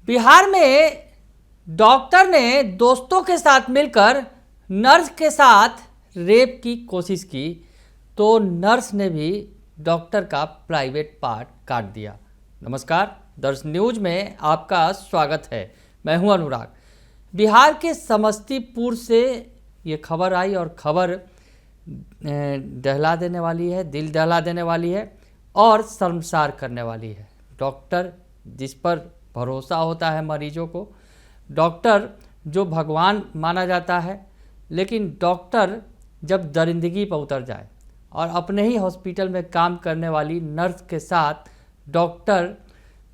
बिहार में डॉक्टर ने दोस्तों के साथ मिलकर नर्स के साथ रेप की कोशिश की तो नर्स ने भी डॉक्टर का प्राइवेट पार्ट काट दिया। नमस्कार, दर्श न्यूज में आपका स्वागत है। मैं हूं अनुराग। बिहार के समस्तीपुर से ये खबर आई और खबर दहला देने वाली है, दिल दहला देने वाली है और शर्मसार करने वाली है। डॉक्टर जिस पर भरोसा होता है मरीजों को, डॉक्टर जो भगवान माना जाता है, लेकिन डॉक्टर जब दरिंदगी पर उतर जाए और अपने ही हॉस्पिटल में काम करने वाली नर्स के साथ डॉक्टर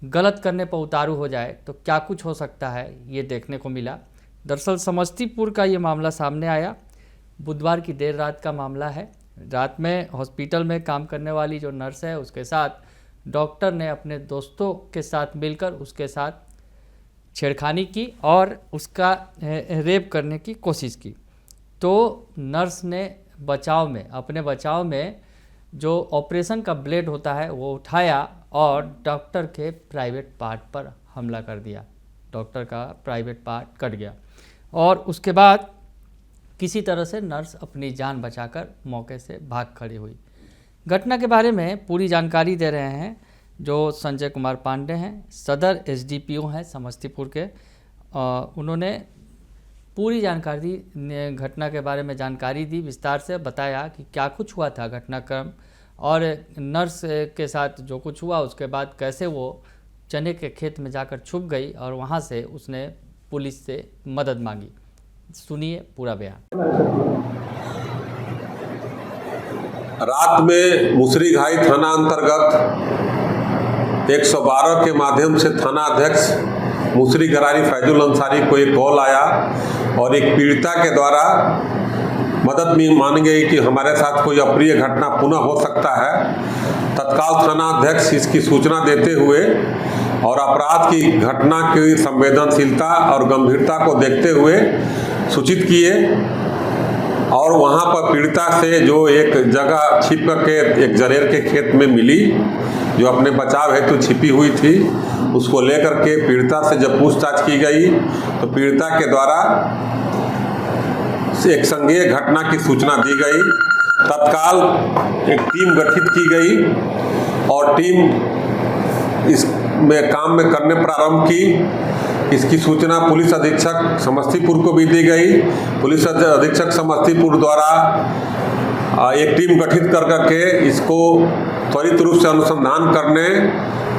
गलत करने पर उतारू हो जाए तो क्या कुछ हो सकता है, ये देखने को मिला। दरअसल समस्तीपुर का ये मामला सामने आया। बुधवार की देर रात का मामला है। रात में हॉस्पिटल में काम करने वाली जो नर्स है उसके साथ डॉक्टर ने अपने दोस्तों के साथ मिलकर उसके साथ छेड़खानी की और उसका रेप करने की कोशिश की। तो नर्स ने अपने बचाव में जो ऑपरेशन का ब्लेड होता है वो उठाया और डॉक्टर के प्राइवेट पार्ट पर हमला कर दिया। डॉक्टर का प्राइवेट पार्ट कट गया और उसके बाद किसी तरह से नर्स अपनी जान बचाकर मौके से भाग खड़ी हुई। घटना के बारे में पूरी जानकारी दे रहे हैं जो संजय कुमार पांडे हैं, सदर एसडीपीओ हैं समस्तीपुर के। उन्होंने पूरी जानकारी घटना के बारे में जानकारी दी, विस्तार से बताया कि क्या कुछ हुआ था घटनाक्रम और नर्स के साथ जो कुछ हुआ उसके बाद कैसे वो चने के खेत में जाकर छुप गई और वहाँ से उसने पुलिस से मदद मांगी। सुनिए पूरा बयान। रात में मुसरीघाई थाना अंतर्गत 112 के माध्यम से थाना अध्यक्ष मुसरी गरारी फैजुल अंसारी को एक कॉल आया और एक पीड़िता के द्वारा मदद में मान गई कि हमारे साथ कोई अप्रिय घटना पुनः हो सकता है। तत्काल थाना अध्यक्ष इसकी सूचना देते हुए और अपराध की घटना की संवेदनशीलता और गंभीरता को देखते हुए सूचित किए और वहां पर पीड़िता से जो एक जगह छिप करके एक जरेर के खेत में मिली जो अपने बचाव हेतु छिपी हुई थी, उसको लेकर के पीड़िता से जब पूछताछ की गई तो पीड़िता के द्वारा एक संज्ञेय घटना की सूचना दी गई। तत्काल एक टीम गठित की गई और टीम इस में काम में करने प्रारंभ की। इसकी सूचना पुलिस अधीक्षक समस्तीपुर को भी दी गई। पुलिस अधीक्षक समस्तीपुर द्वारा एक टीम गठित कर करके इसको त्वरित रूप से अनुसंधान करने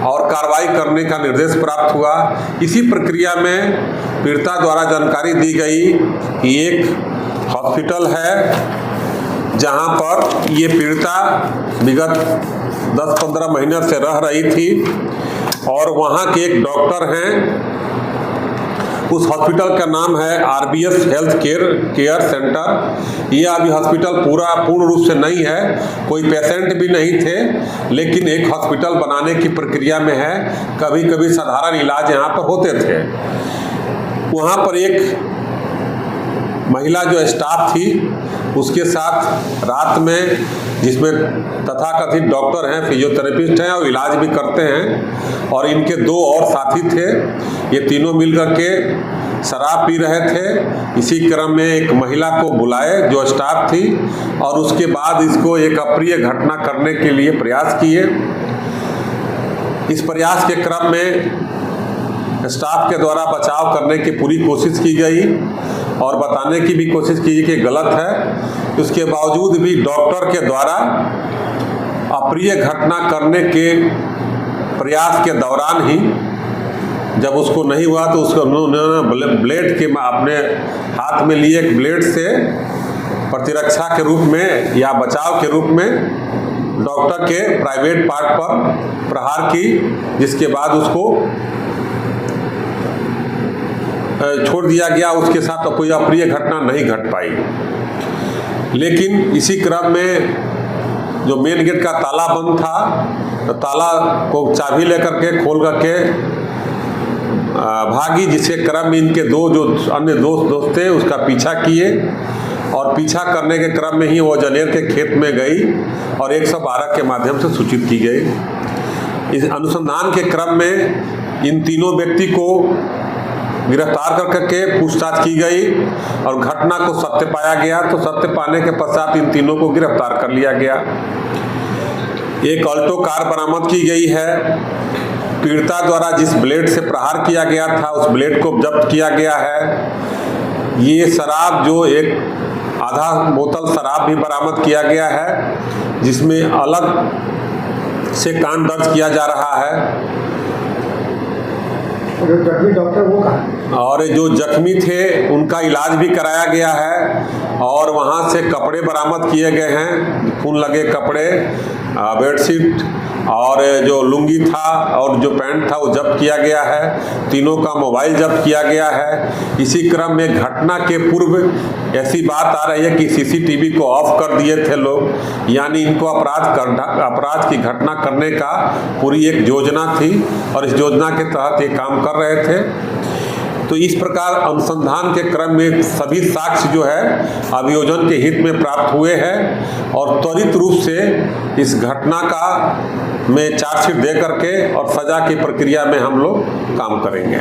और कार्रवाई करने का निर्देश प्राप्त हुआ। इसी प्रक्रिया में पीड़िता द्वारा जानकारी दी गई कि एक हॉस्पिटल है जहां पर ये पीड़िता विगत 10-15 महीने से रह रही थी और वहां के एक डॉक्टर हैं। उस हॉस्पिटल का नाम है RBS हेल्थ केयर सेंटर। ये अभी हॉस्पिटल पूर्ण रूप से नहीं है, कोई पेशेंट भी नहीं थे, लेकिन एक हॉस्पिटल बनाने की प्रक्रिया में है। कभी कभी साधारण इलाज यहाँ पर होते थे। वहाँ पर एक महिला जो स्टाफ थी उसके साथ रात में, जिसमें तथाकथित डॉक्टर हैं, फिजियोथेरेपिस्ट हैं और इलाज भी करते हैं, और इनके 2 और साथी थे। ये तीनों मिलकर के शराब पी रहे थे। इसी क्रम में एक महिला को बुलाए जो स्टाफ थी और उसके बाद इसको एक अप्रिय घटना करने के लिए प्रयास किए। इस प्रयास के क्रम में स्टाफ के द्वारा बचाव करने की पूरी कोशिश की गई और बताने की भी कोशिश की कि गलत है। उसके बावजूद भी डॉक्टर के द्वारा अप्रिय घटना करने के प्रयास के दौरान ही जब उसको नहीं हुआ तो उसको उन्होंने ब्लेड के अपने हाथ में लिए एक ब्लेड से प्रतिरक्षा के रूप में या बचाव के रूप में डॉक्टर के प्राइवेट पार्ट पर प्रहार की, जिसके बाद उसको छोड़ दिया गया। उसके साथ तो कोई अप्रिय घटना नहीं घट पाई। लेकिन इसी क्रम में जो मेन गेट का ताला बंद था तो ताला को चाबी लेकर के खोल करके भागी, जिसके क्रम में इनके 2 जो अन्य दोस्त थे उसका पीछा किए और पीछा करने के क्रम में ही वो जनेर के खेत में गई और 112 के माध्यम से सूचित की गई। इस अनुसंधान के क्रम में इन तीनों व्यक्ति को गिरफ्तार करके पूछताछ की गई और घटना को सत्य पाया गया। तो सत्य पाने के पश्चात इन तीनों को गिरफ्तार कर लिया गया। एक अल्टो कार बरामद की गई है। पीड़िता द्वारा जिस ब्लेड से प्रहार किया गया था उस ब्लेड को जब्त किया गया है। ये शराब जो एक आधा बोतल शराब भी बरामद किया गया है, जिसमें अलग से कांड दर्ज किया जा रहा है। जो जख्मी डॉक्टर वो कहाँ? और जो जख्मी थे उनका इलाज भी कराया गया है और वहाँ से कपड़े बरामद किए गए हैं, खून लगे कपड़े, बेडशीट और जो लुंगी था और जो पैंट था वो जब्त किया गया है। तीनों का मोबाइल जब्त किया गया है। इसी क्रम में घटना के पूर्व ऐसी बात आ रही है कि सीसीटीवी को ऑफ कर दिए थे लोग, यानी इनको अपराध की घटना करने का पूरी एक योजना थी और इस योजना के तहत ये काम कर रहे थे। तो इस प्रकार अनुसंधान के क्रम में सभी साक्ष्य जो है अभियोजन के हित में प्राप्त हुए हैं और त्वरित रूप से इस घटना का में चार्जशीट दे करके और सजा की प्रक्रिया में हम लोग काम करेंगे।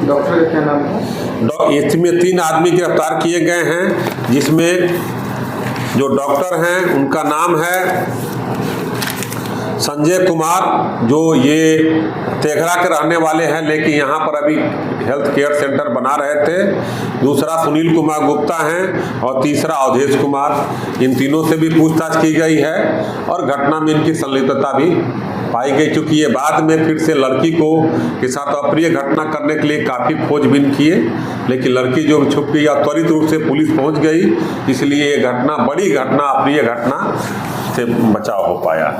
डॉक्टर का क्या नाम था? इसमें 3 आदमी गिरफ्तार किए गए हैं, जिसमें जो डॉक्टर हैं उनका नाम है संजय कुमार, जो ये तेघरा के रहने वाले हैं लेकिन यहाँ पर अभी हेल्थ केयर सेंटर बना रहे थे। दूसरा सुनील कुमार गुप्ता हैं और तीसरा अवधेश कुमार। इन तीनों से भी पूछताछ की गई है और घटना में इनकी संलिप्तता भी पाई गई, क्योंकि ये बाद में फिर से लड़की को के साथ अप्रिय घटना करने के लिए काफ़ी खोजबीन किए, लेकिन लड़की जो छुप गई और त्वरित रूप से पुलिस पहुँच गई, इसलिए ये घटना बड़ी घटना अप्रिय घटना से बचाव हो पाया।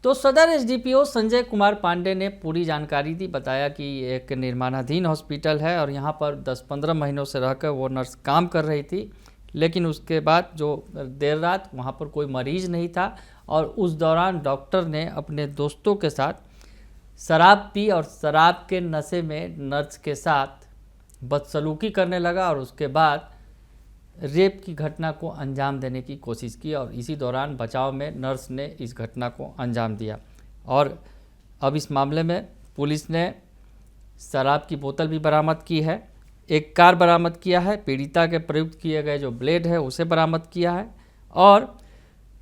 तो सदर एसडीपीओ संजय कुमार पांडे ने पूरी जानकारी दी। बताया कि एक निर्माणाधीन हॉस्पिटल है और यहाँ पर 10-15 महीनों से रहकर वो नर्स काम कर रही थी, लेकिन उसके बाद जो देर रात वहाँ पर कोई मरीज नहीं था और उस दौरान डॉक्टर ने अपने दोस्तों के साथ शराब पी और शराब के नशे में नर्स के साथ बदसलूकी करने लगा और उसके बाद रेप की घटना को अंजाम देने की कोशिश की और इसी दौरान बचाव में नर्स ने इस घटना को अंजाम दिया। और अब इस मामले में पुलिस ने शराब की बोतल भी बरामद की है, एक कार बरामद किया है, पीड़िता के प्रयुक्त किए गए जो ब्लेड है उसे बरामद किया है और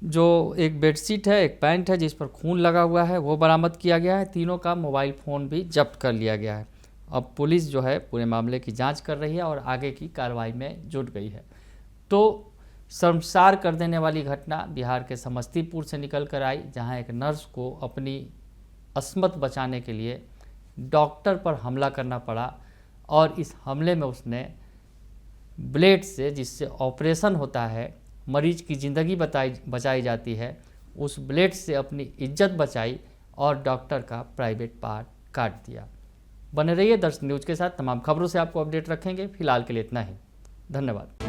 जो एक बेडशीट है, एक पैंट है जिस पर खून लगा हुआ है वो बरामद किया गया है। तीनों का मोबाइल फ़ोन भी जब्त कर लिया गया है। अब पुलिस जो है पूरे मामले की जाँच कर रही है और आगे की कार्रवाई में जुट गई है। तो शर्मसार कर देने वाली घटना बिहार के समस्तीपुर से निकल कर आई, जहां एक नर्स को अपनी अस्मत बचाने के लिए डॉक्टर पर हमला करना पड़ा और इस हमले में उसने ब्लेड से, जिससे ऑपरेशन होता है, मरीज की ज़िंदगी बचाई जाती है, उस ब्लेड से अपनी इज्जत बचाई और डॉक्टर का प्राइवेट पार्ट काट दिया। बने रहिए दर्शन न्यूज़ के साथ। तमाम खबरों से आपको अपडेट रखेंगे। फिलहाल के लिए इतना ही। धन्यवाद।